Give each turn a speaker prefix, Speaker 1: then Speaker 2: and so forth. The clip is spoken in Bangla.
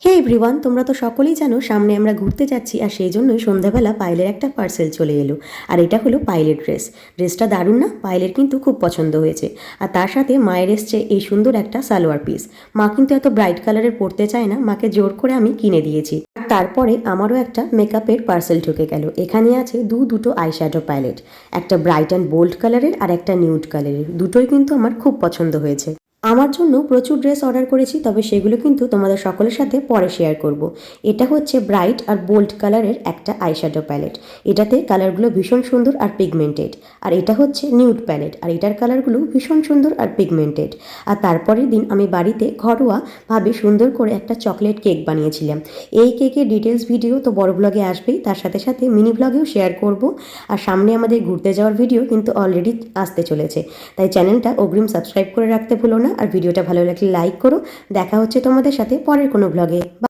Speaker 1: হে এভরিওয়ান, তোমরা তো সকলেই জানো সামনে আমরা ঘুরতে যাচ্ছি, আর সেই জন্যই সন্ধ্যাবেলা পায়েলের একটা পার্সেল চলে এলো। আর এটা হলো পায়েলের ড্রেসটা দারুণ না? পায়েলের কিন্তু খুব পছন্দ হয়েছে। আর তার সাথে মায়ের এসছে এই সুন্দর একটা সালোয়ার পিস। মা কিন্তু এত ব্রাইট কালারের পরতে চায় না, মাকে জোর করে আমি কিনে দিয়েছি। আর তারপরে আমারও একটা মেকআপের পার্সেল ঢুকে গেল। এখানে আছে দুটো আইশ্যাডো প্যালেট, একটা ব্রাইট অ্যান্ড বোল্ড কালারের আর একটা নিউড কালারের। দুটোই কিন্তু আমার খুব পছন্দ হয়েছে। আমার জন্য প্রচুর ড্রেস অর্ডার করেছি, তবে সেগুলো কিন্তু তোমাদের সকলের সাথে পরে শেয়ার করব। এটা হচ্ছে ব্রাইট আর বোল্ড কালারের একটা আইশ্যাডো প্যালেট। এটাতে কালারগুলো ভীষণ সুন্দর আর পিগমেন্টেড। আর এটা হচ্ছে নিউড প্যালেট, আর এটার কালারগুলো ভীষণ সুন্দর আর পিগমেন্টেড। আর তারপরের দিন আমি বাড়িতে ঘরোয়াভাবে সুন্দর করে একটা চকলেট কেক বানিয়েছিলাম। এই কেকের ডিটেলস ভিডিও তো বড় ব্লগে আসবেই, তার সাথে সাথে মিনি ব্লগেও শেয়ার করব। আর সামনে আমাদের ঘুরতে যাওয়ার ভিডিও কিন্তু অলরেডি আসতে চলেছে, তাই চ্যানেলটা অগ্রিম সাবস্ক্রাইব করে রাখতে ভুলো না। আর ভিডিওটা ভালো লাগলে লাইক করো। দেখা হচ্ছে তোমাদের সাথে পরের কোনো ব্লগে।